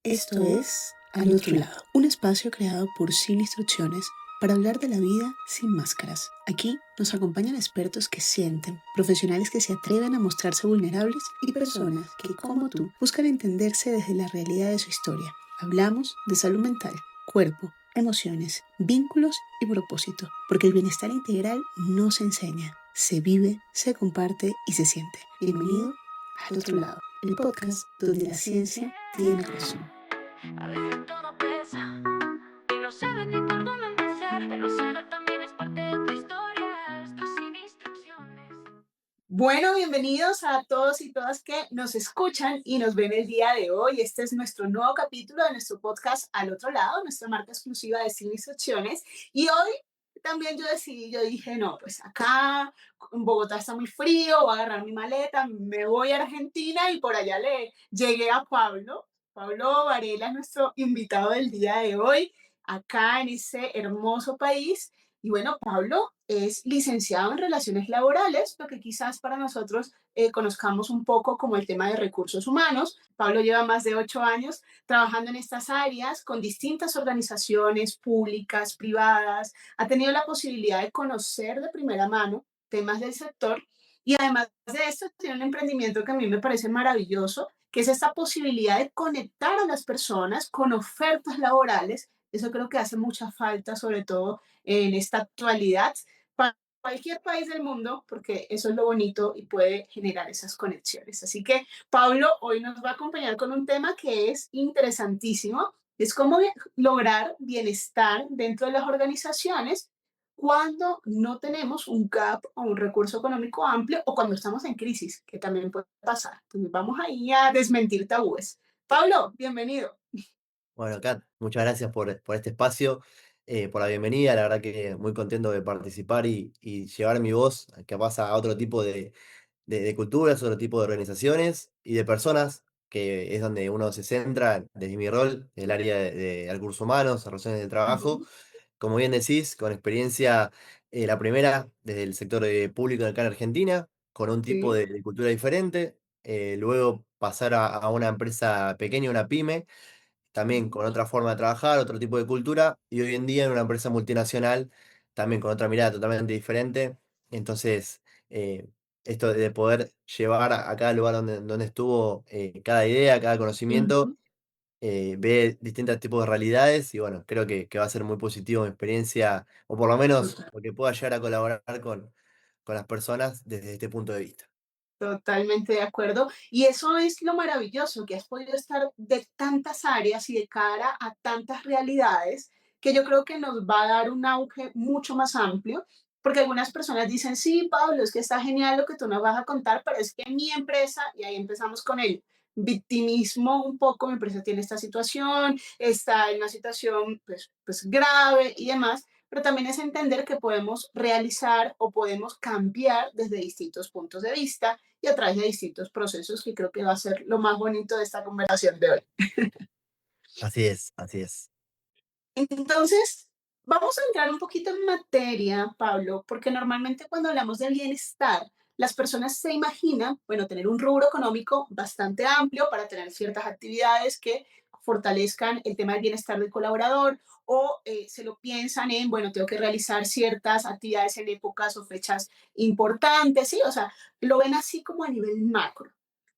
Esto es Al Otro Lado, un espacio creado por Sin Instrucciones para hablar de la vida sin máscaras. Aquí nos acompañan expertos que sienten, profesionales que se atreven a mostrarse vulnerables y personas que, como tú, buscan entenderse desde la realidad de su historia. Hablamos de salud mental, cuerpo, emociones, vínculos y propósito, porque el bienestar integral no se enseña, se vive, se comparte y se siente. Bienvenido Al Otro Lado, el podcast donde la ciencia tiene razón. A veces todo pesa y no sabes ni por dónde empezar, pero saber también es parte de tu historia. Esto sin instrucciones. Bueno, bienvenidos a todos y todas que nos escuchan y nos ven el día de hoy. Este es nuestro nuevo capítulo de nuestro podcast Al Otro Lado, nuestra marca exclusiva de Sin Instrucciones. Y hoy también yo dije, no, pues acá en Bogotá está muy frío, voy a agarrar mi maleta, me voy a Argentina y por allá le llegué a Pablo. Pablo Varela es nuestro invitado del día de hoy, acá en ese hermoso país. Y bueno, Pablo es licenciado en Relaciones Laborales, lo que quizás para nosotros conozcamos un poco como el tema de recursos humanos. Pablo lleva más de 8 años trabajando en estas áreas con distintas organizaciones públicas, privadas. Ha tenido la posibilidad de conocer de primera mano temas del sector y además de esto tiene un emprendimiento que a mí me parece maravilloso, que es esta posibilidad de conectar a las personas con ofertas laborales. Eso creo que hace mucha falta, sobre todo en esta actualidad para cualquier país del mundo, porque eso es lo bonito y puede generar esas conexiones. Así que Pablo hoy nos va a acompañar con un tema que es interesantísimo, es cómo lograr bienestar dentro de las organizaciones cuando no tenemos un gap o un recurso económico amplio o cuando estamos en crisis, que también puede pasar. Entonces vamos ahí a desmentir tabúes. Pablo, bienvenido. Bueno, Kat, muchas gracias por este espacio, por la bienvenida. La verdad que muy contento de participar y llevar mi voz capaz a otro tipo de culturas, otro tipo de organizaciones y de personas, que es donde uno se centra desde mi rol, el área de recursos humanos, relaciones de Uh trabajo. -huh, Como bien decís, con experiencia, la primera desde el sector público acá en Argentina, con un tipo sí. de cultura diferente. Luego pasar a una empresa pequeña, una pyme también con otra forma de trabajar, otro tipo de cultura, y hoy en día en una empresa multinacional, también con otra mirada totalmente diferente. Entonces, eh, esto de poder llevar a cada lugar donde estuvo cada idea, cada Uh conocimiento, -huh. ve distintos tipos de realidades, y bueno, creo que va a ser muy positivo mi experiencia, o por lo menos Total. porque pueda llegar a colaborar con las personas desde este punto de vista. Totalmente de acuerdo. Y eso es lo maravilloso, que has podido estar de tantas áreas y de cara a tantas realidades, que yo creo que nos va a dar un auge mucho más amplio, porque algunas personas dicen, sí, Pablo, es que está genial lo que tú nos vas a contar, pero es que mi empresa, y ahí empezamos con el victimismo un poco, mi empresa tiene esta situación, está en una situación pues grave y demás, pero también es entender que podemos realizar o podemos cambiar desde distintos puntos de vista y a través de distintos procesos, que creo que va a ser lo más bonito de esta conversación de hoy. Así es, así es. Entonces, vamos a entrar un poquito en materia, Pablo, porque normalmente cuando hablamos de bienestar, las personas se imaginan, bueno, tener un rubro económico bastante amplio para tener ciertas actividades que fortalezcan el tema del bienestar del colaborador o se lo piensan en, bueno, tengo que realizar ciertas actividades en épocas o fechas importantes, ¿sí? O sea, lo ven así como a nivel macro.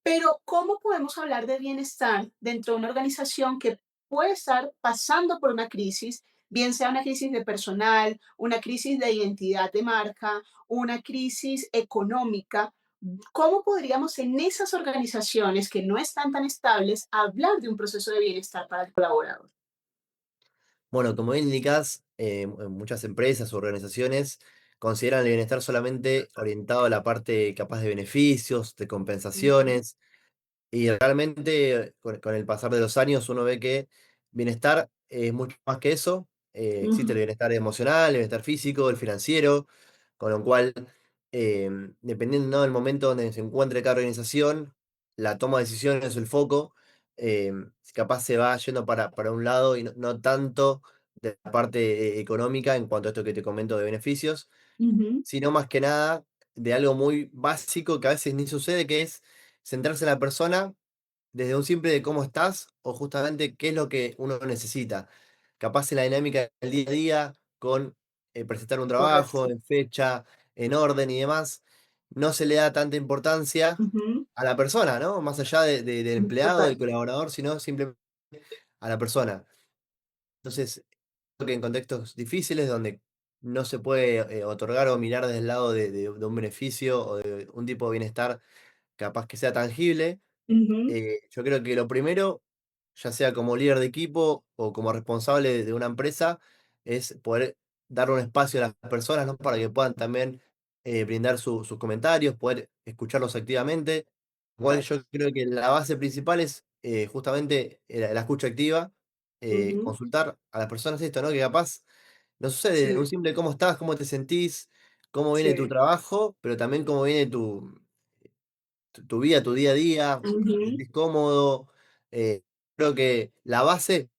Pero, ¿cómo podemos hablar de bienestar dentro de una organización que puede estar pasando por una crisis, bien sea una crisis de personal, una crisis de identidad de marca, una crisis económica? ¿Cómo podríamos en esas organizaciones que no están tan estables hablar de un proceso de bienestar para el colaborador? Bueno, como bien indicás, muchas empresas o organizaciones consideran el bienestar solamente orientado a la parte capaz de beneficios, de Ujú, compensaciones, y realmente con el pasar de los años uno ve que bienestar es mucho más que eso. Existe el ujú, bienestar emocional, el bienestar físico, el financiero, con lo cual, dependiendo, ¿no?, del momento donde se encuentre cada organización, la toma de decisiones o el foco, capaz se va yendo para un lado y no tanto de la parte económica en cuanto a esto que te comento de beneficios, ujú, sino más que nada de algo muy básico que a veces ni sucede, que es centrarse en la persona, desde un simple de cómo estás o justamente qué es lo que uno necesita. Capaz en la dinámica del día a día, con presentar un trabajo Correcto. en fecha, en orden y demás, no se le da tanta importancia Ujú, a la persona, ¿no? Más allá del empleado, total. del colaborador, sino simplemente a la persona. Entonces, creo que en contextos difíciles donde no se puede otorgar o mirar desde el lado de un beneficio o de un tipo de bienestar capaz que sea tangible, Ujú, yo creo que lo primero, ya sea como líder de equipo o como responsable de una empresa, es poder dar un espacio a las personas, ¿no? Para que puedan también brindar sus comentarios, poder escucharlos activamente. Igual total. yo creo que la base principal es justamente la escucha activa, Ujú, consultar a las personas esto, ¿no? Que capaz no sucede un sí, simple cómo estás, cómo te sentís, cómo viene tu sí. trabajo, pero también cómo viene tu vida, tu día a día, te Ujú, sentís cómodo. Creo que la base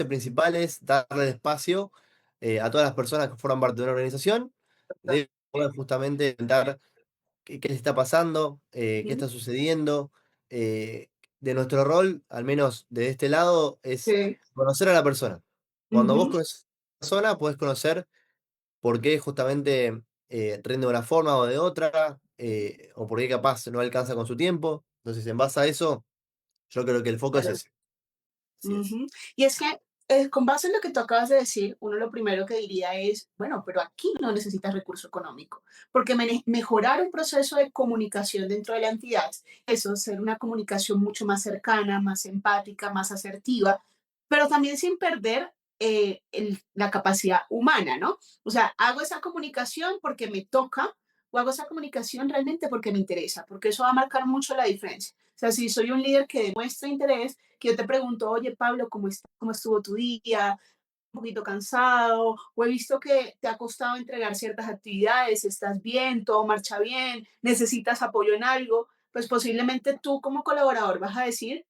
principal es darle espacio a todas las personas que forman parte de una organización, de poder justamente intentar qué les está pasando, qué ujú, está sucediendo. eh, de nuestro rol, al menos de este lado, es sí. conocer a la persona. Cuando vos Ujú, conoces a la persona, podés conocer por qué justamente rinde de una forma o de otra, o por qué capaz no alcanza con su tiempo. Entonces, en base a eso, yo creo que el foco es correcto. ese. Así es. Ujú. Y es que con base en lo que tú acabas de decir, uno lo primero que diría es, bueno, pero aquí no necesitas recurso económico, porque mejorar un proceso de comunicación dentro de la entidad, eso, ser una comunicación mucho más cercana, más empática, más asertiva, pero también sin perder la capacidad humana, ¿no? O sea, hago esa comunicación porque me toca o hago esa comunicación realmente porque me interesa, porque eso va a marcar mucho la diferencia. O sea, si soy un líder que demuestra interés, que yo te pregunto, oye Pablo, ¿cómo estuvo tu día? Un poquito cansado, o he visto que te ha costado entregar ciertas actividades, estás bien, todo marcha bien, necesitas apoyo en algo, pues posiblemente tú como colaborador vas a decir,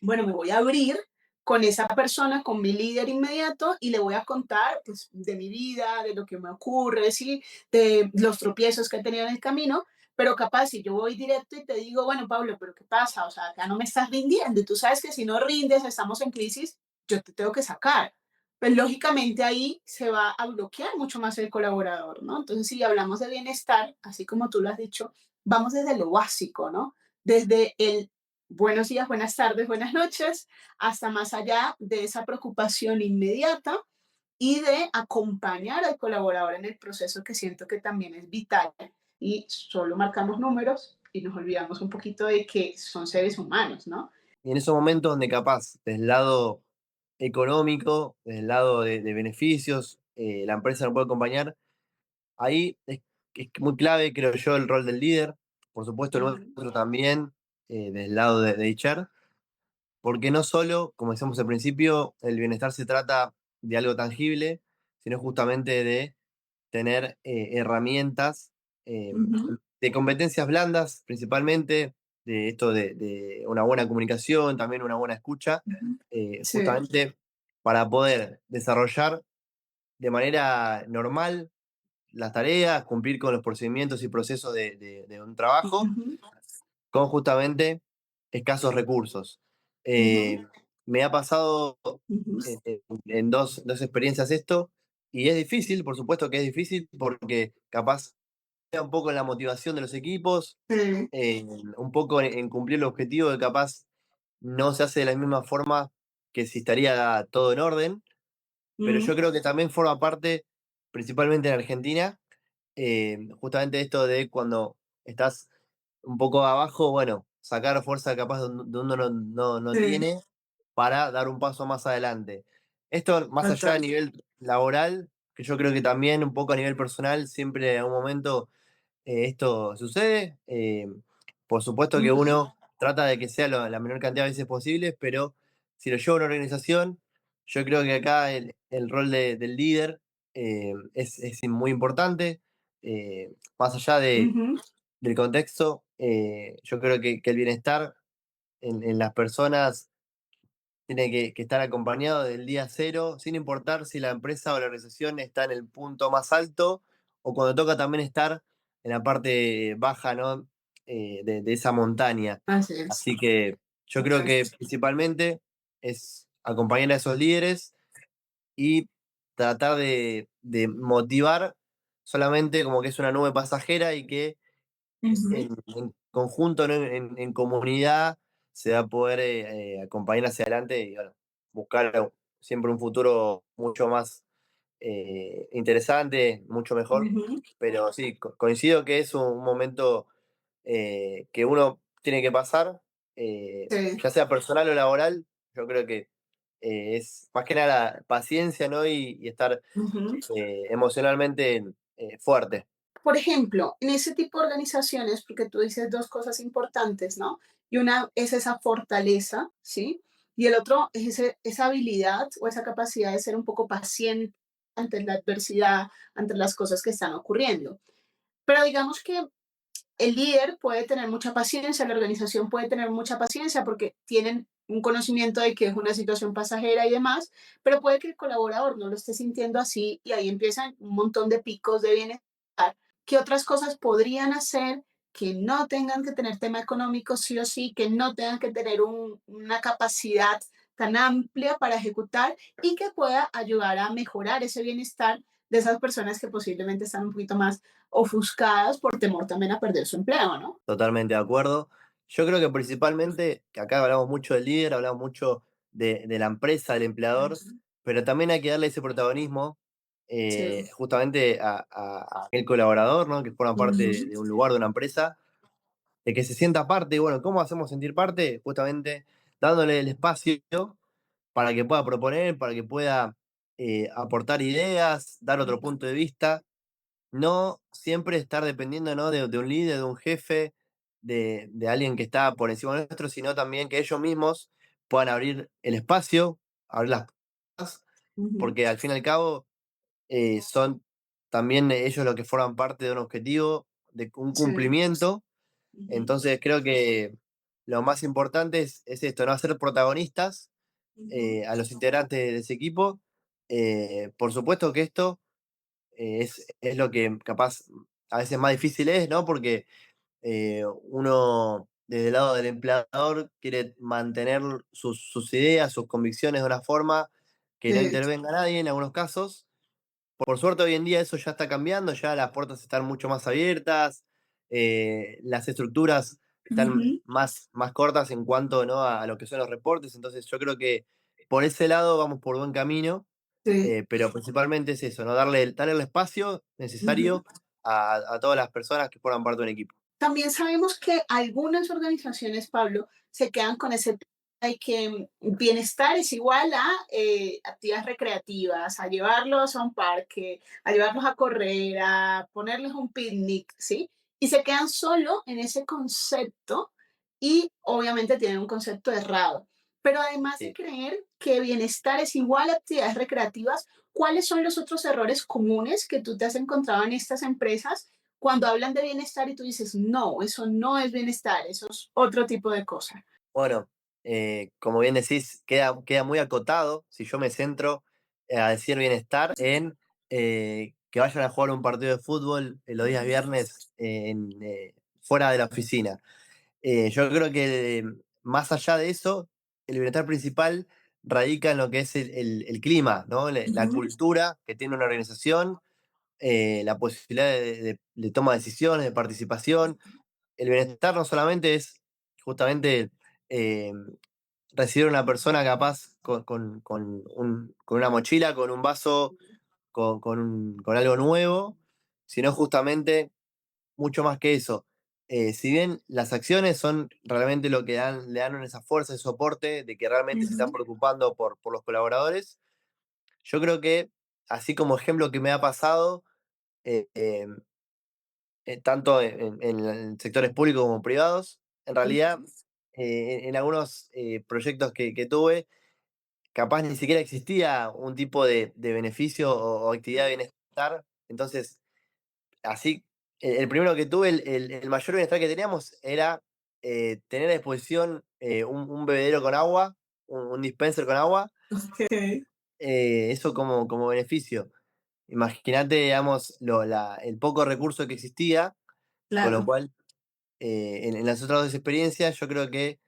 bueno, me voy a abrir con esa persona, con mi líder inmediato y le voy a contar pues, de mi vida, de lo que me ocurre, ¿sí? De los tropiezos que he tenido en el camino, pero capaz si yo voy directo y te digo, bueno, Pablo, pero ¿qué pasa? O sea, acá no me estás rindiendo y tú sabes que si no rindes, estamos en crisis, yo te tengo que sacar. Pues lógicamente ahí se va a bloquear mucho más el colaborador, ¿no? Entonces, si hablamos de bienestar, así como tú lo has dicho, vamos desde lo básico, ¿no? Desde el buenos días, buenas tardes, buenas noches, hasta más allá de esa preocupación inmediata y de acompañar al colaborador en el proceso que siento que también es vital y solo marcamos números y nos olvidamos un poquito de que son seres humanos, ¿no? Y en esos momentos donde capaz, desde el lado económico, desde el lado de beneficios, la empresa no puede acompañar, ahí es muy clave, creo yo, el rol del líder. Por supuesto, el Ujú, nuestro también, del lado de HR. Porque no solo, como decíamos al principio, el bienestar se trata de algo tangible, sino justamente de tener herramientas eh, ujú, de competencias blandas, principalmente, de esto de una buena comunicación, también una buena escucha, ujú. Sí. justamente para poder desarrollar de manera normal las tareas, cumplir con los procedimientos y procesos de un trabajo Ujú, con justamente escasos recursos. ujú, Me ha pasado ujú. en dos experiencias esto, y es difícil, por supuesto que es difícil, porque capaz queda un poco en la motivación de los equipos, Sí. un poco en cumplir el objetivo que capaz no se hace de la misma forma que si estaría todo en orden, pero yo Ujú, creo que también forma parte, principalmente en Argentina, justamente esto de cuando estás un poco abajo, bueno, sacar fuerza capaz de uno no sí, tiene para dar un paso más adelante. Esto más allá a total. nivel laboral, que yo creo que también un poco a nivel personal, siempre en algún momento esto sucede. Por supuesto que Ujú, uno trata de que sea la menor cantidad de veces posible, pero si lo lleva a una organización, yo creo que acá el rol del líder es muy importante. Más allá ujú, del contexto, yo creo que el bienestar en las personas tiene que estar acompañado del día cero, sin importar si la empresa o la organización está en el punto más alto o cuando toca también estar en la parte baja, ¿no? De esa montaña. así es. Así que Yo Ok. creo que principalmente es acompañar a esos líderes y tratar de motivar solamente como que es una nube pasajera y que Ujú, en conjunto, ¿no? En comunidad, se va a poder acompañar hacia adelante y bueno, buscar siempre un futuro mucho más interesante, mucho mejor. ujú. Pero sí, coincido que es un momento que uno tiene que pasar, Sí. ya sea personal o laboral. Yo creo que es más que nada paciencia, ¿no? Y estar Ujú. emocionalmente fuerte. Por ejemplo, en ese tipo de organizaciones, porque tú dices dos cosas importantes, ¿no? Y una es esa fortaleza, ¿sí? Y el otro es esa habilidad o esa capacidad de ser un poco paciente ante la adversidad, ante las cosas que están ocurriendo. Pero digamos que el líder puede tener mucha paciencia, la organización puede tener mucha paciencia porque tienen un conocimiento de que es una situación pasajera y demás, pero puede que el colaborador no lo esté sintiendo así y ahí empiezan un montón de picos de bienestar. ¿Qué otras cosas podrían hacer que no tengan que tener tema económico sí o sí, que no tengan que tener una capacidad tan amplia para ejecutar y que pueda ayudar a mejorar ese bienestar de esas personas que posiblemente están un poquito más ofuscadas por temor también a perder su empleo, ¿no? Totalmente de acuerdo. Yo creo que principalmente, que acá hablamos mucho del líder, hablamos mucho de la empresa, del empleador, Ujú. pero también hay que darle ese protagonismo Sí. justamente a aquel colaborador, ¿no? Que forma parte Ujú. de un lugar, de una empresa, de que se sienta parte. Y bueno, ¿cómo hacemos sentir parte? Justamente dándole el espacio para que pueda proponer, para que pueda aportar ideas, dar otro punto de vista, no siempre estar dependiendo, ¿no? De un líder, de un jefe, de alguien que está por encima nuestro, sino también que ellos mismos puedan abrir el espacio, abrir las puertas, Ujú. porque al fin y al cabo son también ellos los que forman parte de un objetivo, de un Sí. cumplimiento. Ujú. Entonces creo que lo más importante es esto, ¿no? Hacer protagonistas Ujú. a los integrantes de ese equipo. Por supuesto que esto es lo que capaz a veces más difícil es, ¿no? Porque uno desde el lado del empleador quiere mantener sus ideas, sus convicciones de una forma que no Sí. intervenga nadie en algunos casos. Por suerte hoy en día eso ya está cambiando, ya las puertas están mucho más abiertas, las estructuras están Ujú. más cortas en cuanto, ¿no? A lo que son los reportes, entonces yo creo que por ese lado vamos por buen camino, Sí. pero principalmente es eso, ¿no? Darle el espacio Ujú. necesario a todas las personas que forman parte de un equipo. También sabemos que algunas organizaciones, Pablo, se quedan con ese tema de que bienestar es igual a actividades recreativas, a llevarlos a un parque, a llevarlos a correr, a ponerles un picnic, ¿sí? Y se quedan solo en ese concepto y obviamente tienen un concepto errado. Pero además de Sí. creer que bienestar es igual a actividades recreativas, ¿cuáles son los otros errores comunes que tú te has encontrado en estas empresas cuando hablan de bienestar y tú dices, no, eso no es bienestar, eso es otro tipo de cosa? Bueno, como bien decís, queda muy acotado si yo me centro a decir bienestar en que vayan a jugar un partido de fútbol los días viernes fuera de la oficina. Yo creo que más allá de eso, el bienestar principal radica en lo que es el clima, ¿no? La Ujú. cultura que tiene una organización, la posibilidad de toma de decisiones, de participación. El bienestar no solamente es justamente eh, recibir a una persona capaz con una mochila, con un vaso, con algo nuevo, sino justamente mucho más que eso. Si bien las acciones son realmente lo que le dan esa fuerza, ese soporte de que realmente se están Ujú. preocupando por los colaboradores, yo creo que, así como ejemplo que me ha pasado, eh, eh, tanto en sectores públicos como privados, en realidad en algunos proyectos que tuve, capaz ni siquiera existía un tipo de beneficio o actividad de bienestar. Entonces, así, el primero que tuve, el mayor bienestar que teníamos era tener a disposición un bebedero con agua, un dispenser con agua, Ok, eso como beneficio. Imagínate, digamos, el poco recurso que existía, con lo claro. cual en las otras dos experiencias yo creo que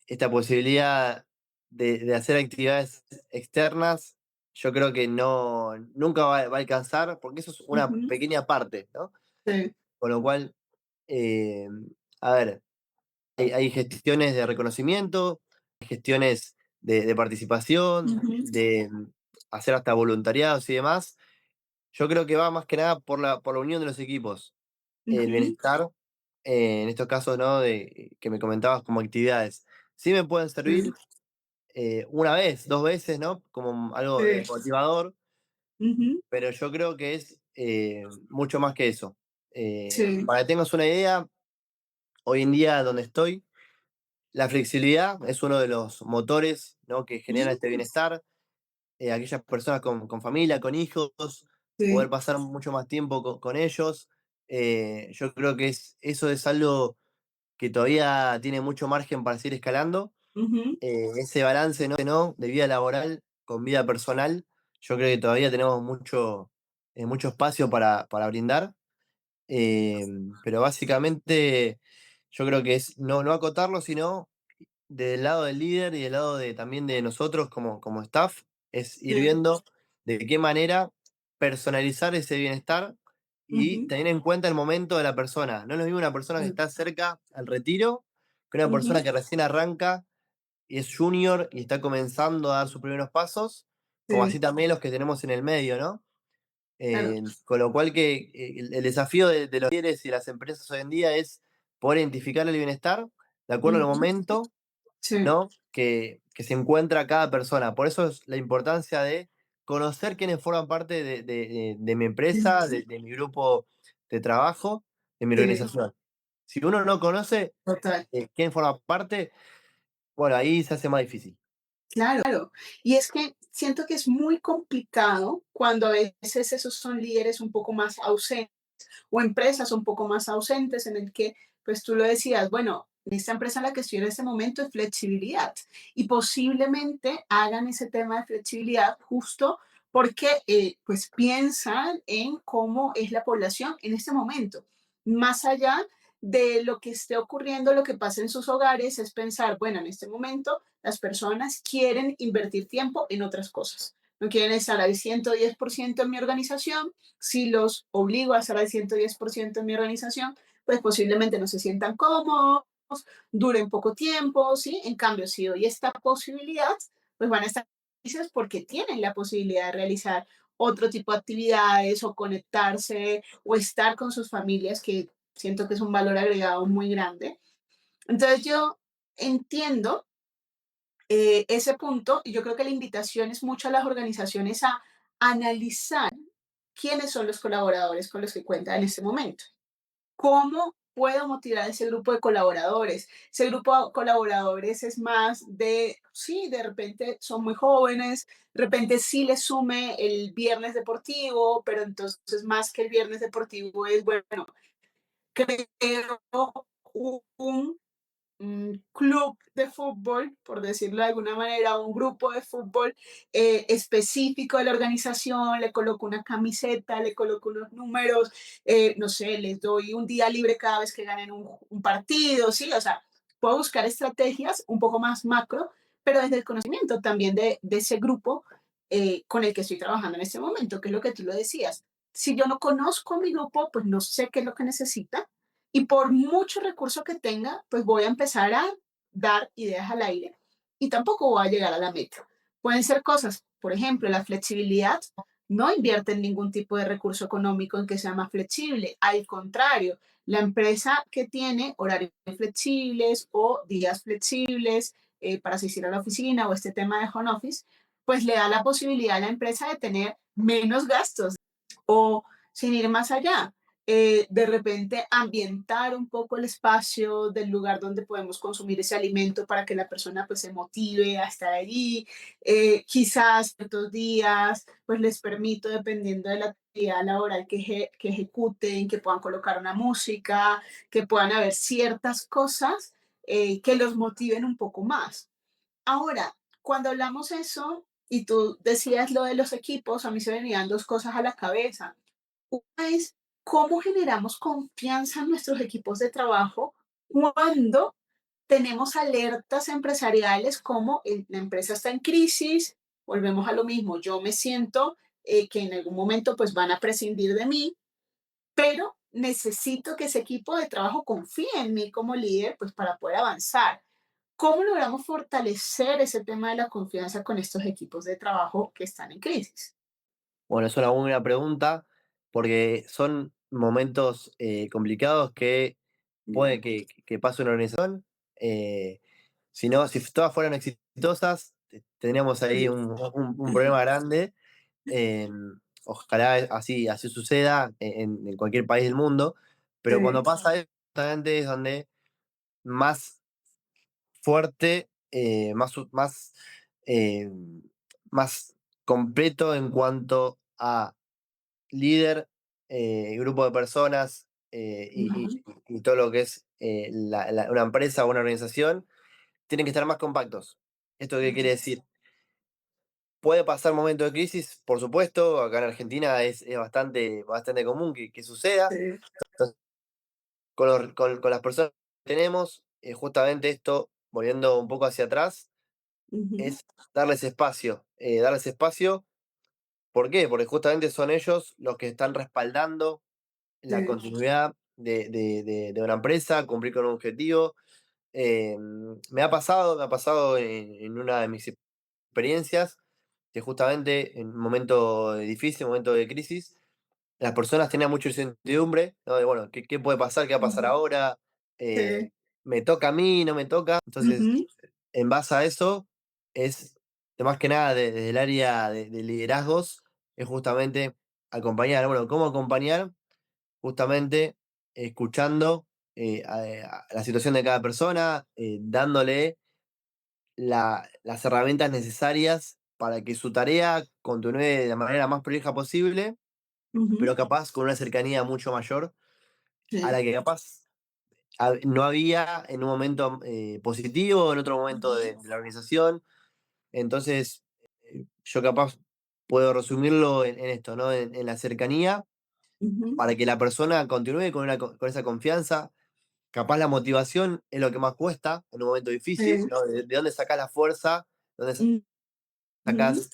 esta posibilidad de hacer actividades externas, yo creo que nunca va a alcanzar, porque eso es una Ujú, pequeña parte, ¿no? sí, Con lo cual, eh, a ver, hay gestiones de reconocimiento, gestiones de participación, ujú, de hacer hasta voluntariados y demás. Yo creo que va más que nada por la unión de los equipos, el ujú, bienestar, en estos casos, ¿no? De, que me comentabas como actividades. Sí me pueden sí, servir una vez, dos veces, ¿no? Como algo sí, motivador, ujú, pero yo creo que es mucho más que eso. sí, Para que tengas una idea, hoy en día donde estoy, la flexibilidad es uno de los motores, ¿no? Que generan este mm, bienestar. Aquellas personas con familia, con hijos, poder sí, pasar mucho más tiempo con ellos. Yo creo que eso es algo que todavía tiene mucho margen para seguir escalando. ujú, Ese balance, ¿no? De vida laboral con vida personal, yo creo que todavía tenemos mucho espacio para brindar. Eh, pero básicamente yo creo que es no acotarlo, sino del lado del líder y del lado también de nosotros como staff, es ir sí, viendo de qué manera personalizar ese bienestar y ujú, tener en cuenta el momento de la persona. No es lo mismo una persona que sí, está cerca al retiro que una persona ujú, que recién arranca y es junior y está comenzando a dar sus primeros pasos, como así sí, también los que tenemos en el medio, ¿no? claro, Con lo cual que el desafío de los líderes y las empresas hoy en día es poder identificar el bienestar de acuerdo al ujú, momento, sí, ¿no? Que se encuentra cada persona. Por eso es la importancia de conocer quiénes forman parte de mi empresa, ujú, de mi grupo de trabajo, de mi sí, organización. Si uno no conoce total. quién forma parte, bueno, ahí se hace más difícil. Claro, y es que siento que es muy complicado cuando a veces esos son líderes un poco más ausentes o empresas un poco más ausentes en el que, pues tú lo decías, bueno, en esta empresa en la que estoy en este momento es flexibilidad y posiblemente hagan ese tema de flexibilidad justo porque pues piensan en cómo es la población en este momento. Más allá de lo que esté ocurriendo, lo que pasa en sus hogares es pensar, bueno, en este momento las personas quieren invertir tiempo en otras cosas. No quieren estar al 110% en mi organización. Si los obligo a estar al 110% en mi organización, pues posiblemente no se sientan cómodos, duren poco tiempo, ¿sí? En cambio, si doy esta posibilidad, pues van a estar felices porque tienen la posibilidad de realizar otro tipo de actividades o conectarse o estar con sus familias, que siento que es un valor agregado muy grande. Entonces yo entiendo ese punto y yo creo que la invitación es mucho a las organizaciones a analizar quiénes son los colaboradores con los que cuentan en este momento. ¿Cómo puedo motivar a ese grupo de colaboradores? Ese grupo de colaboradores es más de, sí, de repente son muy jóvenes, de repente sí les sume el viernes deportivo, pero entonces más que el viernes deportivo es, bueno, creo un club de fútbol, por decirlo de alguna manera, un grupo de fútbol específico de la organización, le coloco una camiseta, le coloco unos números, no sé, les doy un día libre cada vez que ganen un partido, ¿sí? O sea, puedo buscar estrategias un poco más macro, pero desde el conocimiento también de ese grupo con el que estoy trabajando en este momento, que es lo que tú lo decías. Si yo no conozco a mi grupo, pues no sé qué es lo que necesita y por mucho recurso que tenga, pues voy a empezar a dar ideas al aire y tampoco voy a llegar a la meta. Pueden ser cosas, por ejemplo, la flexibilidad. No invierte en ningún tipo de recurso económico en que sea más flexible. Al contrario, la empresa que tiene horarios flexibles o días flexibles para asistir a la oficina o este tema de home office, pues le da la posibilidad a la empresa de tener menos gastos o sin ir más allá, de repente ambientar un poco el espacio del lugar donde podemos consumir ese alimento para que la persona pues se motive a estar allí. Quizás ciertos días pues les permito, dependiendo de la actividad laboral que ejecuten, que puedan colocar una música, que puedan haber ciertas cosas que los motiven un poco más. Ahora, cuando hablamos eso, y tú decías lo de los equipos, a mí se me venían dos cosas a la cabeza. Una es cómo generamos confianza en nuestros equipos de trabajo cuando tenemos alertas empresariales como la empresa está en crisis, volvemos a lo mismo, yo me siento que en algún momento pues van a prescindir de mí, pero necesito que ese equipo de trabajo confíe en mí como líder pues para poder avanzar. ¿Cómo logramos fortalecer ese tema de la confianza con estos equipos de trabajo que están en crisis? Bueno, es una buena pregunta porque son momentos complicados que puede que pase una organización. eh, si no, si todas fueran exitosas, tendríamos ahí Sí, un problema grande. eh, Ojalá así suceda en cualquier país del mundo, pero cuando sí, pasa eso, justamente es donde más fuerte, eh, más completo en cuanto a líder, grupo de personas ujú, y todo lo que es una empresa o una organización, tienen que estar más compactos. ¿Esto qué quiere decir? Puede pasar momentos de crisis, por supuesto, acá en Argentina es bastante común que suceda. sí, Entonces, con las personas que tenemos, justamente esto, volviendo un poco hacia atrás, ujú, es darles espacio. ¿Por qué? Porque justamente son ellos los que están respaldando la sí, continuidad de una empresa, cumplir con un objetivo. Me ha pasado en una de mis experiencias que justamente en un momento difícil, un momento de crisis, las personas tenían mucha incertidumbre, ¿no? De, bueno, ¿qué puede pasar? ¿Qué va a pasar ujú, ahora? Eh, sí, ¿Me toca a mí? ¿No me toca? Entonces, ujú, en base a eso, es de más que nada desde el área de liderazgos, es justamente acompañar. Bueno, ¿cómo acompañar? Justamente escuchando a la situación de cada persona, dándole las herramientas necesarias para que su tarea continúe de la manera más prolija posible, ujú, pero capaz con una cercanía mucho mayor a la sí, que capaz no había en un momento positivo, en otro momento de la organización. Entonces, yo capaz puedo resumirlo en esto, ¿no? En la cercanía ujú, para que la persona continúe con esa confianza. Capaz la motivación es lo que más cuesta en un momento difícil, sí, ¿no? ¿De dónde sacás la fuerza? ¿De dónde ujú, sacás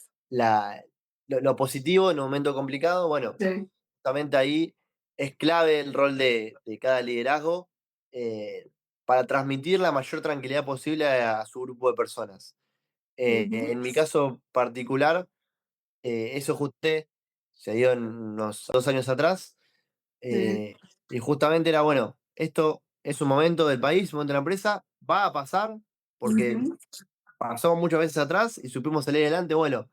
lo positivo en un momento complicado? Bueno, sí, justamente ahí es clave el rol de cada liderazgo eh, para transmitir la mayor tranquilidad posible a su grupo de personas. ujú, En mi caso particular, eso justo se dio en unos 2 años atrás. sí, eh, y justamente era, bueno, esto es un momento del país, un momento de la empresa, va a pasar, porque ujú, pasó muchas veces atrás y supimos salir adelante. Bueno,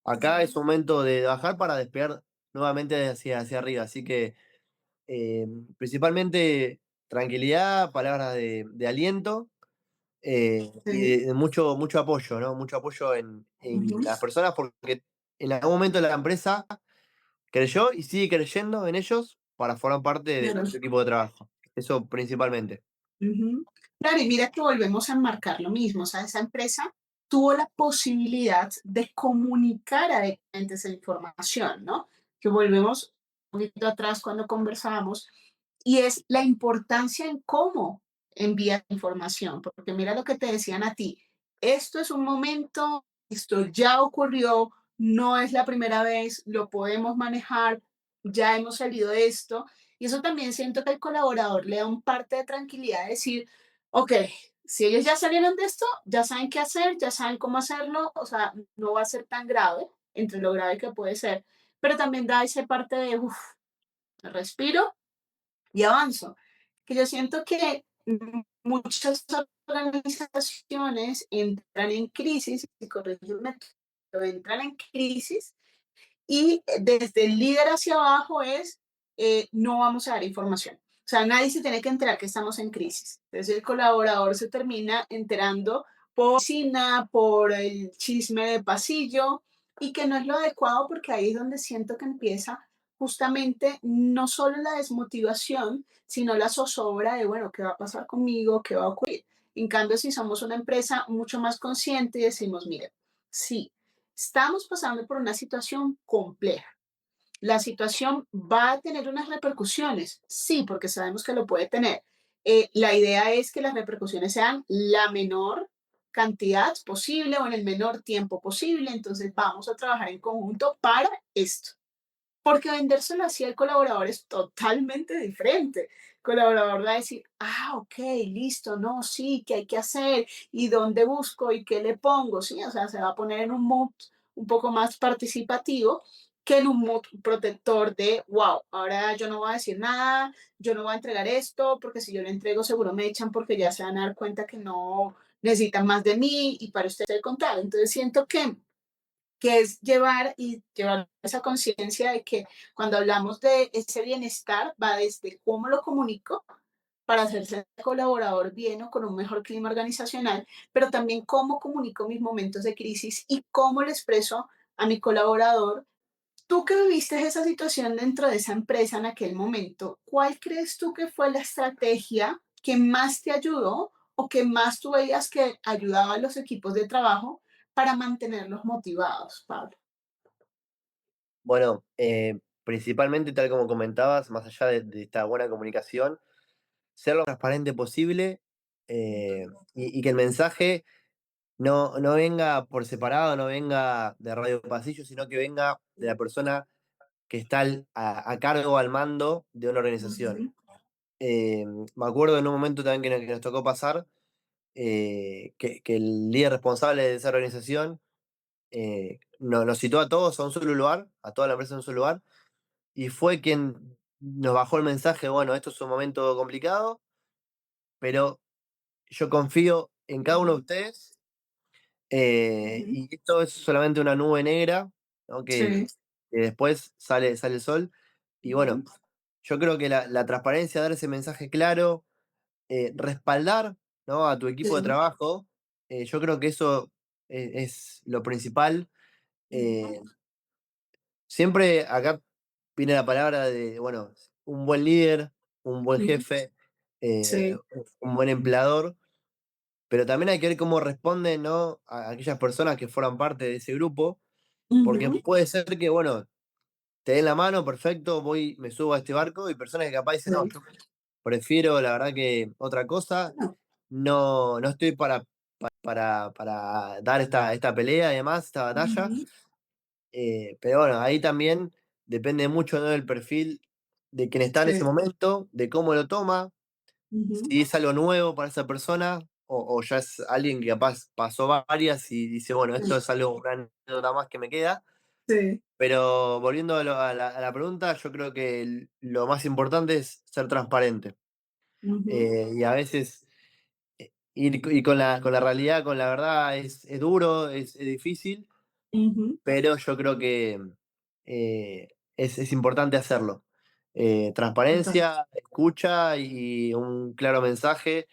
acá es un momento de bajar para despegar nuevamente hacia arriba. Así que eh, principalmente tranquilidad, palabras de aliento y sí, de mucho apoyo, ¿no? Mucho apoyo en ujú, las personas porque en algún momento la empresa creyó y sigue creyendo en ellos para formar parte de claro. su equipo de trabajo. Eso principalmente. Ujú. Claro, y mira que volvemos a enmarcar lo mismo, o sea, esa empresa tuvo la posibilidad de comunicar adecuadamente esa información, ¿no? Que volvemos un poquito atrás cuando conversábamos, y es la importancia en cómo envías información, porque mira lo que te decían a ti, esto es un momento, esto ya ocurrió, no es la primera vez, lo podemos manejar, ya hemos salido de esto, y eso también siento que el colaborador le da un parte de tranquilidad, de decir, ok, si ellos ya salieron de esto, ya saben qué hacer, ya saben cómo hacerlo, o sea, no va a ser tan grave, entre lo grave que puede ser, pero también da ese parte de, uff, respiro y avanzo. Que yo siento que muchas organizaciones entran en crisis, y corrígeme, pero entran en crisis y desde el líder hacia abajo es, no vamos a dar información. O sea, nadie se tiene que enterar que estamos en crisis. Entonces el colaborador se termina enterando por cocina, por el chisme de pasillo y que no es lo adecuado porque ahí es donde siento que empieza justamente no solo la desmotivación, sino la zozobra de, bueno, ¿qué va a pasar conmigo? ¿Qué va a ocurrir? En cambio, si somos una empresa mucho más consciente y decimos, mire, sí, estamos pasando por una situación compleja. La situación va a tener unas repercusiones, sí, porque sabemos que lo puede tener. La idea es que las repercusiones sean la menor cantidad posible o en el menor tiempo posible. Entonces vamos a trabajar en conjunto para esto. Porque vendérselo así al colaborador es totalmente diferente. El colaborador va a decir, ah, ok, listo, no, sí, ¿qué hay que hacer? ¿Y dónde busco? ¿Y qué le pongo? Sí, o sea, se va a poner en un mood un poco más participativo que en un mood protector de, wow, ahora yo no voy a decir nada, yo no voy a entregar esto, porque si yo lo entrego seguro me echan porque ya se van a dar cuenta que no necesitan más de mí y para usted el contar. Entonces siento que es llevar esa conciencia de que cuando hablamos de ese bienestar va desde cómo lo comunico para hacerse colaborador bien o con un mejor clima organizacional, pero también cómo comunico mis momentos de crisis y cómo le expreso a mi colaborador. Tú que viviste esa situación dentro de esa empresa en aquel momento, ¿cuál crees tú que fue la estrategia que más te ayudó o que más tú veías que ayudaba a los equipos de trabajo para mantenerlos motivados, Pablo? Bueno, principalmente, tal como comentabas, más allá de esta buena comunicación, ser lo más transparente posible, y que el mensaje no venga por separado, no venga de radio pasillo, sino que venga de la persona que está a cargo, al mando de una organización. Ujú, Me acuerdo en un momento también que nos tocó pasar, que el líder responsable de esa organización nos citó a todos a un solo lugar, a toda la empresa en un solo lugar, y fue quien nos bajó el mensaje, bueno, esto es un momento complicado, pero yo confío en cada uno de ustedes, ujú. y esto es solamente una nube negra, ¿no? Sí. Que después sale el sol. Y bueno, Ujú, yo creo que la transparencia, dar ese mensaje claro, respaldar, ¿no? A tu equipo de sí. trabajo, yo creo que eso es lo principal. Ujú, Eh, Siempre acá viene la palabra de, bueno, un buen líder, un buen ujú. jefe, eh, Sí. un buen empleador, pero también hay que ver cómo responden, ¿no? A aquellas personas que forman parte de ese grupo, porque Ujú, puede ser que, bueno, te den la mano, perfecto, me subo a este barco, y personas que capaz dicen, no, sí. yo prefiero la verdad que otra cosa, No. no estoy para dar esta pelea y demás, esta batalla. Ujú, Pero bueno, ahí también depende mucho, ¿no? Del perfil de quien está en ese sí. momento, de cómo lo toma, Ujú, si es algo nuevo para esa persona, o ya es alguien que capaz pasó varias y dice, bueno, esto sí. es algo, una anécdota más que me queda. Sí. Pero volviendo a la pregunta, yo creo que lo más importante es ser transparente. Ujú, Y a veces ir con la realidad, con la verdad, es duro, es difícil, ujú. pero yo creo que es importante hacerlo. Total. Transparencia, escucha y un claro mensaje,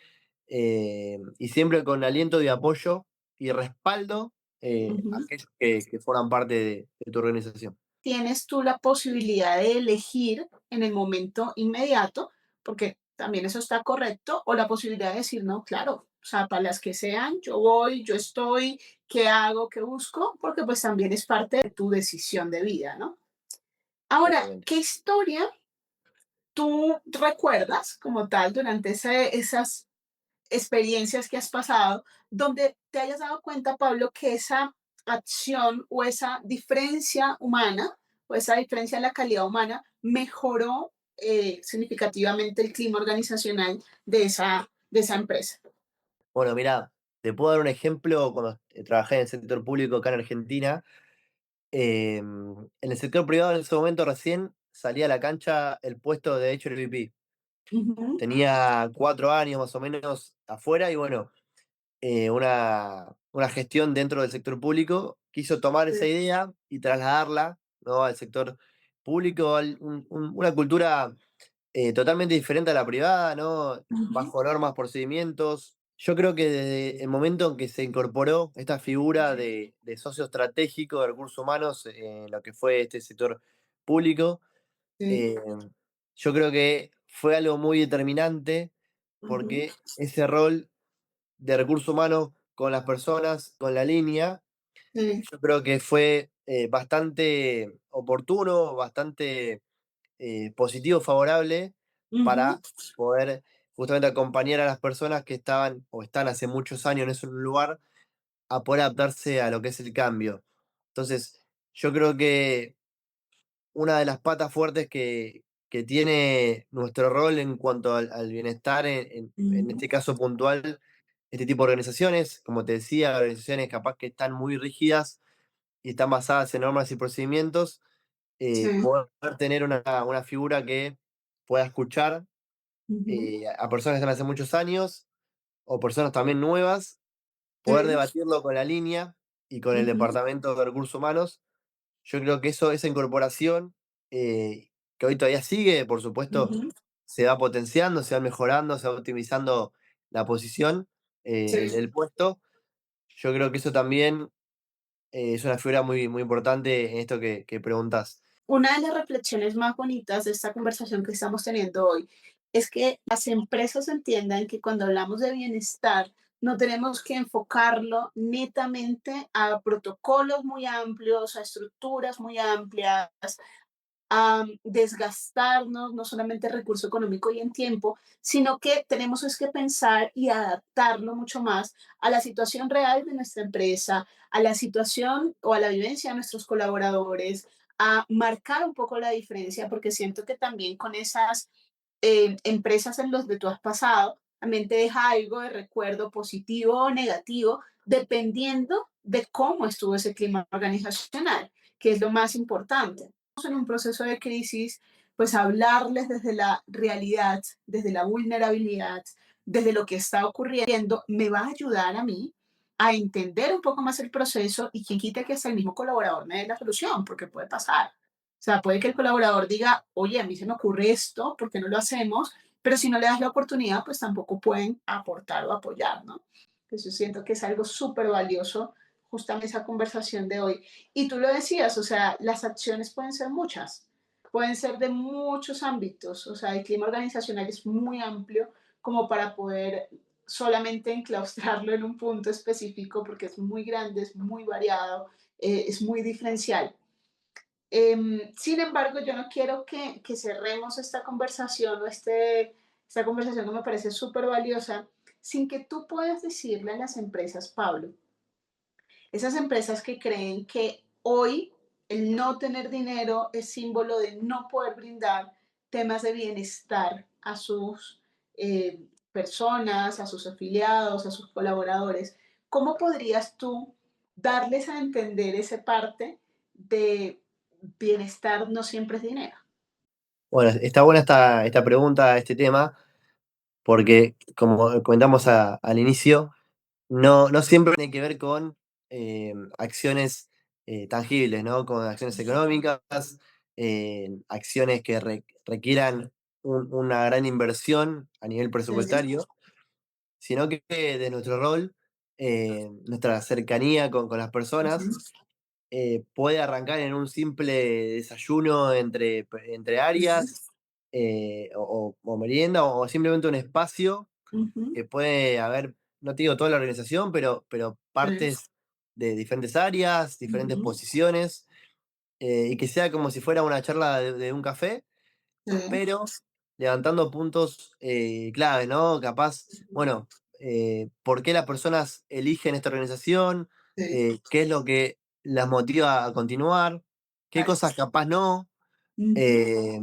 y siempre con aliento de apoyo y respaldo, a Ujú. aquellos que forman parte de tu organización. Tienes tú la posibilidad de elegir en el momento inmediato, porque también eso está correcto, o la posibilidad de decir, no, claro, o sea, para las que sean, yo voy, yo estoy, qué hago, qué busco, porque pues también es parte de tu decisión de vida, ¿no? Ahora, Totalmente. ¿qué historia tú recuerdas como tal durante esas experiencias que has pasado, donde te hayas dado cuenta, Pablo, que esa acción o esa diferencia humana o esa diferencia en la calidad humana mejoró significativamente el clima organizacional de esa empresa? Bueno, mira, te puedo dar un ejemplo cuando trabajé en el sector público acá en Argentina. En el sector privado en ese momento recién salía a la cancha el puesto de HRVP. Ujú, Tenía 4 años más o menos afuera, y bueno, una gestión dentro del sector público quiso tomar esa sí, idea y trasladarla, ¿no? Al sector público, una cultura totalmente diferente a la privada, ¿no? ujú, Bajo normas, procedimientos. Yo creo que desde el momento en que se incorporó esta figura de socio estratégico de recursos humanos en lo que fue este sector público, sí, eh, yo creo que fue algo muy determinante, ujú, porque ese rol de recursos humanos con las personas, con la línea, sí, yo creo que fue bastante oportuno, bastante positivo, favorable ujú, para poder justamente acompañar a las personas que estaban o están hace muchos años en ese lugar a poder adaptarse a lo que es el cambio. Entonces, yo creo que una de las patas fuertes que tiene nuestro rol en cuanto al bienestar, en Ujú. este caso puntual, este tipo de organizaciones, como te decía, organizaciones capaz que están muy rígidas y están basadas en normas y procedimientos, Sí. poder tener una figura que pueda escuchar Ujú. a personas que están hace muchos años o personas también nuevas, poder Sí. debatirlo con la línea y con el Ujú. Departamento de Recursos Humanos. Yo creo que esa incorporación, que hoy todavía sigue, por supuesto, Ujú. se va potenciando, se va mejorando, se va optimizando la posición Sí. del puesto. Yo creo que eso también es una figura muy, muy importante en esto que preguntas. Una de las reflexiones más bonitas de esta conversación que estamos teniendo hoy es que las empresas entiendan que cuando hablamos de bienestar, no tenemos que enfocarlo netamente a protocolos muy amplios, a estructuras muy amplias, a desgastarnos, no solamente en recurso económico y en tiempo, sino que tenemos es que pensar y adaptarlo mucho más a la situación real de nuestra empresa, a la situación o a la vivencia de nuestros colaboradores, a marcar un poco la diferencia, porque siento que también con esas empresas en los que tú has pasado, también te deja algo de recuerdo positivo o negativo, dependiendo de cómo estuvo ese clima organizacional, que es lo más importante en un proceso de crisis, pues hablarles desde la realidad, desde la vulnerabilidad, desde lo que está ocurriendo, me va a ayudar a mí a entender un poco más el proceso y quien quita que hasta el mismo colaborador me dé la solución, porque puede pasar. O sea, puede que el colaborador diga, oye, a mí se me ocurre esto, ¿por qué no lo hacemos? Pero si no le das la oportunidad, pues tampoco pueden aportar o apoyar, ¿no? Entonces yo siento que es algo súper valioso justamente esa conversación de hoy. Y tú lo decías, o sea, las acciones pueden ser muchas, pueden ser de muchos ámbitos, o sea, el clima organizacional es muy amplio como para poder solamente enclaustrarlo en un punto específico porque es muy grande, es muy variado, es muy diferencial. Sin embargo, yo no quiero que cerremos esta conversación o esta conversación que me parece súper valiosa sin que tú puedas decirle a las empresas, Pablo, esas empresas que creen que hoy el no tener dinero es símbolo de no poder brindar temas de bienestar a sus personas, a sus afiliados, a sus colaboradores. ¿Cómo podrías tú darles a entender esa parte de bienestar no siempre es dinero? Bueno, está buena esta pregunta, este tema, porque como comentamos al inicio, no siempre tiene que ver con acciones tangibles, ¿no? Con acciones económicas, acciones que requieran una gran inversión a nivel Sí. presupuestario, sino que de nuestro rol, nuestra cercanía con las personas, Ujú. puede arrancar en un simple desayuno entre Ujú. áreas, o merienda, o simplemente un espacio Ujú. que puede haber, no te digo toda la organización, pero Sí. partes de diferentes áreas, diferentes Ujú. posiciones, y que sea como si fuera una charla de un café, Sí. pero levantando puntos clave, ¿no? Capaz, bueno, ¿por qué las personas eligen esta organización? Sí. ¿Qué es lo que las motiva a continuar? ¿Qué Ay. cosas capaz no? Ujú. Eh,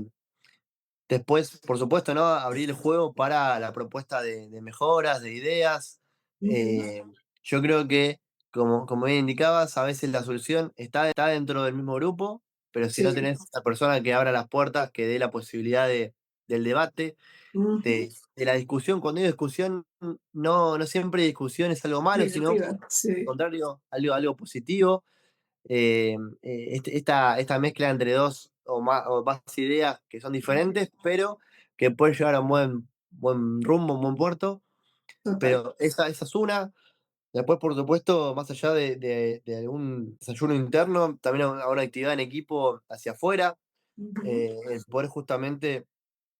Después, por supuesto, ¿no? Abrir el juego para la propuesta de mejoras, de ideas. Ujú. Eh, yo creo que, como bien indicabas, a veces la solución está dentro del mismo grupo, pero si no Sí. tenés a persona que abra las puertas, que dé la posibilidad del debate, Ujú. de la discusión. Cuando digo discusión, no siempre discusión es algo malo, sino Negativa. al Sí. contrario, algo positivo. Esta mezcla entre dos o más ideas que son diferentes, pero que pueden llevar a un buen rumbo, un buen puerto. Total. Pero esa es una. Después, por supuesto, más allá de algún desayuno interno, también a una actividad en equipo hacia afuera, Ujú. el poder justamente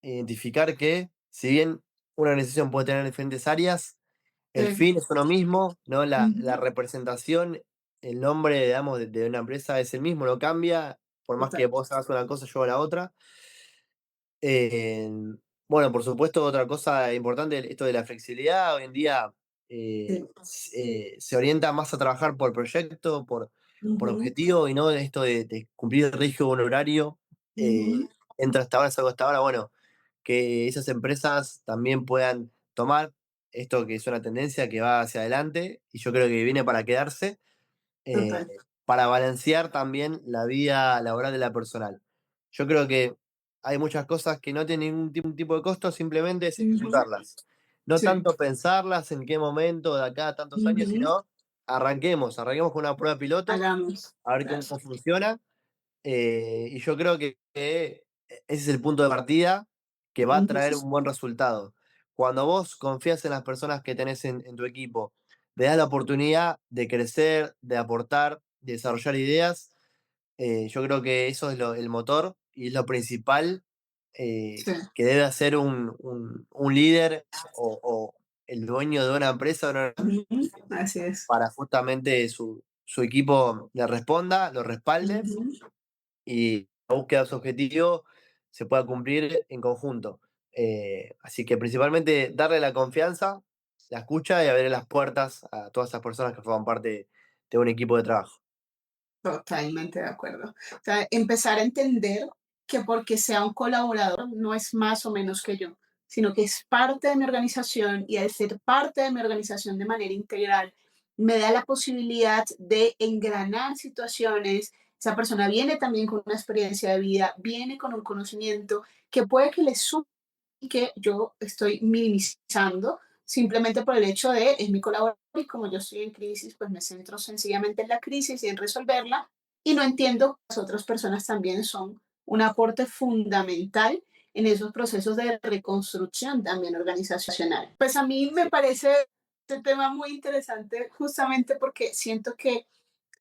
identificar que, si bien una organización puede tener diferentes áreas, el Sí. fin es uno mismo, ¿no? La Ujú. representación, el nombre, digamos, de una empresa es el mismo, no cambia, por más Total. que vos hagas una cosa, yo haga la otra. Eh, Bueno, por supuesto, otra cosa importante, esto de la flexibilidad, hoy en día Sí. se orienta más a trabajar por proyecto, por Ujú, objetivo, y no esto de cumplir rígido un horario, ujú, entra hasta ahora, salgo hasta ahora, bueno, que esas empresas también puedan tomar esto que es una tendencia que va hacia adelante, y yo creo que viene para quedarse, total. para balancear también la vida laboral de la personal. Yo creo que hay muchas cosas que no tienen ningún tipo de costo, simplemente es Ujú, ejecutarlas. No sí. tanto pensarlas en qué momento de acá a tantos años, Ujú, sino arranquemos con una prueba piloto, hagamos. a ver Claro. cómo funciona. Y yo creo que ese es el punto de partida que va a Ujú, traer un buen resultado. Cuando vos confías en las personas que tenés en tu equipo, le das la oportunidad de crecer, de aportar, de desarrollar ideas, yo creo que eso es el motor y es lo principal sí. que debe hacer un líder o el dueño de una empresa Ujú, así es. para justamente su equipo le responda, lo respalde Ujú, y la búsqueda de su objetivo se pueda cumplir en conjunto. Así que principalmente darle la confianza, la escucha y abrir las puertas a todas esas personas que forman parte de un equipo de trabajo. totalmente de acuerdo. O sea, empezar a entender que porque sea un colaborador no es más o menos que yo, sino que es parte de mi organización y al ser parte de mi organización de manera integral, me da la posibilidad de engranar situaciones. Esa persona viene también con una experiencia de vida, viene con un conocimiento que puede que le sume y que yo estoy minimizando simplemente por el hecho de es mi colaborador y como yo estoy en crisis, pues me centro sencillamente en la crisis y en resolverla y no entiendo que las otras personas también son un aporte fundamental en esos procesos de reconstrucción también organizacional. Pues a mí me Sí. parece este tema muy interesante justamente porque siento que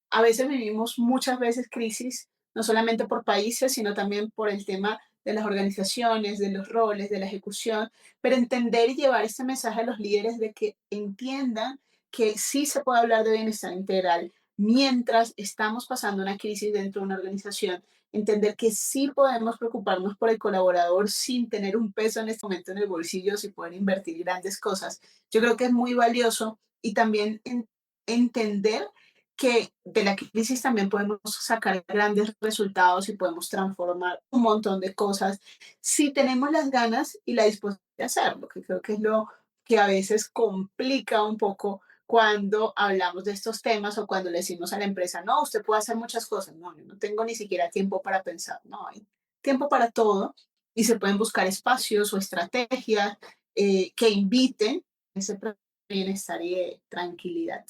a veces vivimos muchas veces crisis, no solamente por países, sino también por el tema de las organizaciones, de los roles, de la ejecución, pero entender y llevar este mensaje a los líderes de que entiendan que sí se puede hablar de bienestar integral mientras estamos pasando una crisis dentro de una organización, entender que sí podemos preocuparnos por el colaborador sin tener un peso en este momento en el bolsillo, y poder invertir grandes cosas. Yo creo que es muy valioso y también entender que de la crisis también podemos sacar grandes resultados y podemos transformar un montón de cosas si tenemos las ganas y la disposición de hacerlo, que creo que es lo que a veces complica un poco cuando hablamos de estos temas o cuando le decimos a la empresa, no, usted puede hacer muchas cosas, no, yo no tengo ni siquiera tiempo para pensar, no, hay tiempo para todo y se pueden buscar espacios o estrategias que inviten ese bienestar y tranquilidad.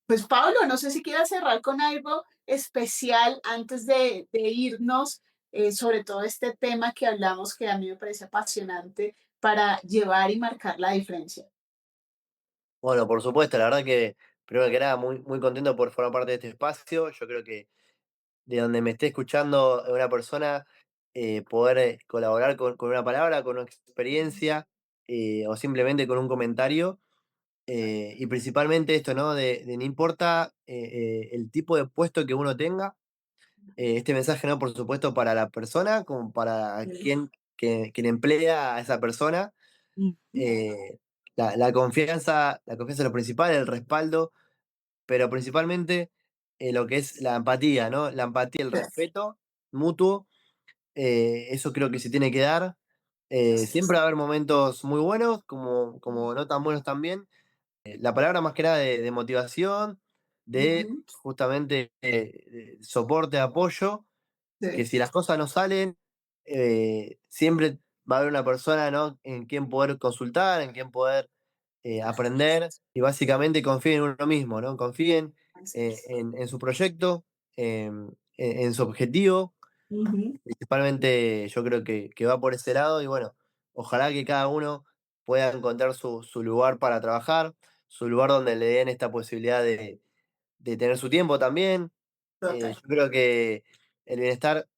Pues Pablo, no sé si quieras cerrar con algo especial antes de irnos, sobre todo este tema que hablamos que a mí me parece apasionante para llevar y marcar la diferencia. Bueno, por supuesto, la verdad que primero que nada muy contento por formar parte de este espacio. Yo creo que de donde me esté escuchando una persona, poder colaborar con una palabra, con una experiencia o simplemente con un comentario. Y principalmente esto, ¿no? De no importa el tipo de puesto que uno tenga, este mensaje, ¿no? Por supuesto, para la persona, como para quien emplea a esa persona. Ujú. eh, la confianza es lo principal, el respaldo, pero principalmente lo que es la empatía, ¿no? La empatía, el respeto mutuo, eso creo que se tiene que dar. Siempre va a haber momentos muy buenos, como no tan buenos también. La palabra más que nada de motivación, de Ujú. justamente de soporte, apoyo, que Sí, si las cosas no salen, siempre va a haber una persona, ¿no? En quien poder consultar, en quien poder aprender y básicamente confíen en uno mismo, ¿no? Confíen así es. en su proyecto, en su objetivo. Ujú. Principalmente yo creo que va por ese lado y bueno, ojalá que cada uno pueda encontrar su lugar para trabajar, su lugar donde le den esta posibilidad de tener su tiempo también. Total. Yo creo que el bienestar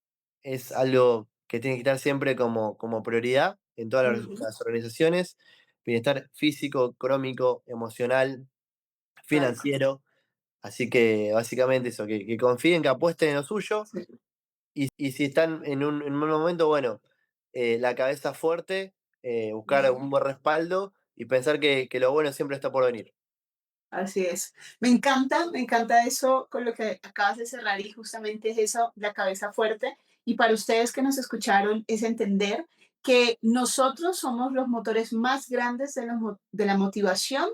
es algo que tiene que estar siempre como prioridad en todas Ujú. las organizaciones. Bienestar físico, económico, emocional, Tal. financiero. Así que básicamente eso, que confíen, que apuesten en lo suyo Sí. y si están en un momento, bueno, la cabeza fuerte, buscar un buen respaldo y pensar que lo bueno siempre está por venir. Así es. Me encanta eso con lo que acabas de cerrar y justamente es eso, la cabeza fuerte. Y para ustedes que nos escucharon, es entender que nosotros somos los motores más grandes de la motivación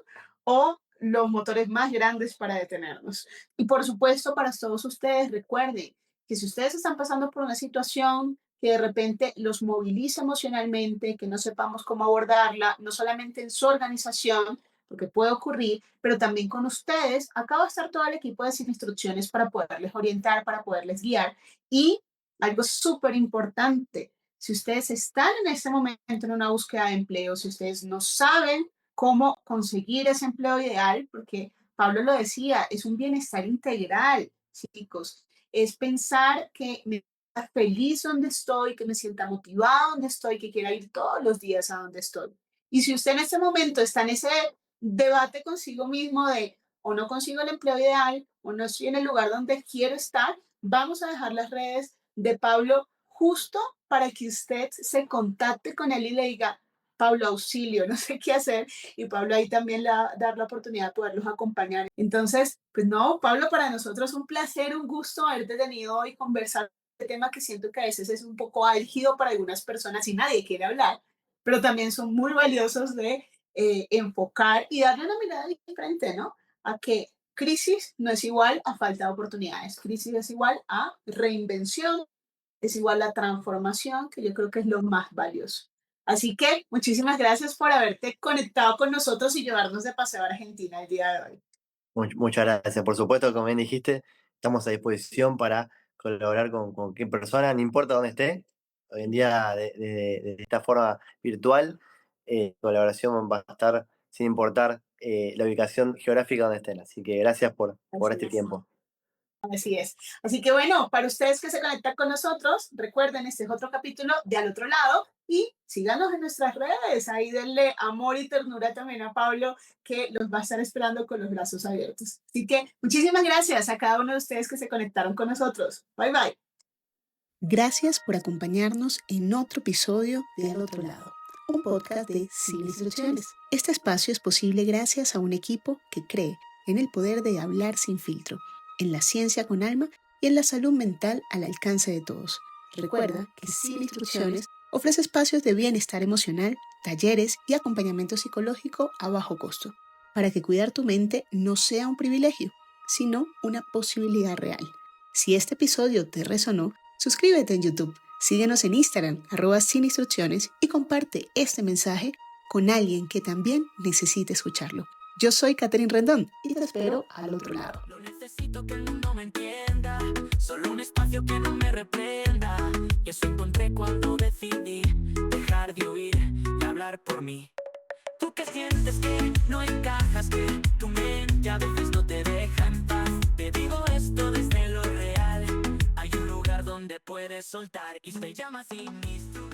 o los motores más grandes para detenernos. Y por supuesto, para todos ustedes, recuerden que si ustedes están pasando por una situación que de repente los moviliza emocionalmente, que no sepamos cómo abordarla, no solamente en su organización, porque puede ocurrir, pero también con ustedes. Acá va a estar todo el equipo de Sin Instrucciones para poderles orientar, para poderles guiar. Y algo súper importante, si ustedes están en este momento en una búsqueda de empleo, si ustedes no saben cómo conseguir ese empleo ideal, porque Pablo lo decía, es un bienestar integral, chicos, es pensar que me sienta feliz donde estoy, que me sienta motivado donde estoy, que quiera ir todos los días a donde estoy. Y si usted en este momento está en ese debate consigo mismo de o no consigo el empleo ideal o no estoy en el lugar donde quiero estar, vamos a dejar las redes de Pablo justo para que usted se contacte con él y le diga, Pablo, auxilio, no sé qué hacer. Y Pablo ahí también le va a dar la oportunidad de poderlos acompañar. Entonces, pues no, Pablo, para nosotros un placer, un gusto haberte tenido hoy conversar de este tema que siento que a veces es un poco álgido para algunas personas y nadie quiere hablar, pero también son muy valiosos de enfocar y darle una mirada diferente, ¿no? A que crisis no es igual a falta de oportunidades, crisis es igual a reinvención, es igual a transformación, que yo creo que es lo más valioso. Así que muchísimas gracias por haberte conectado con nosotros y llevarnos de paseo a Argentina el día de hoy. Muchas gracias. Por supuesto, como bien dijiste, estamos a disposición para colaborar con cualquier persona, no importa dónde esté. Hoy en día, de esta forma virtual, colaboración va a estar sin importar la ubicación geográfica donde estén. Así que gracias por Así este es. tiempo. Así es. Así que bueno, para ustedes que se conectan con nosotros, recuerden, este es otro capítulo de Al Otro Lado y síganos en nuestras redes. Ahí denle amor y ternura también a Pablo, que los va a estar esperando con los brazos abiertos. Así que muchísimas gracias a cada uno de ustedes que se conectaron con nosotros. Bye bye. Gracias por acompañarnos en otro episodio de Al Otro Lado, un podcast de Sin Instrucciones. Este espacio es posible gracias a un equipo que cree en el poder de hablar sin filtro, en la ciencia con alma y en la salud mental al alcance de todos. Recuerda que Sin Instrucciones ofrece espacios de bienestar emocional, talleres y acompañamiento psicológico a bajo costo, para que cuidar tu mente no sea un privilegio, sino una posibilidad real. Si este episodio te resonó, suscríbete en YouTube, síguenos en Instagram, @sininstrucciones y comparte este mensaje con alguien que también necesite escucharlo. Yo soy Catherine Rendón y te espero al otro lado. No necesito que el mundo me entienda, solo un espacio que no me reprenda. Y eso encontré cuando decidí dejar de huir y hablar por mí. Tú que sientes que no encajas, que tu mente a veces no te deja en paz. Te digo esto desde lo real, hay un lugar donde puedes soltar y se llama Sin Instrucciones.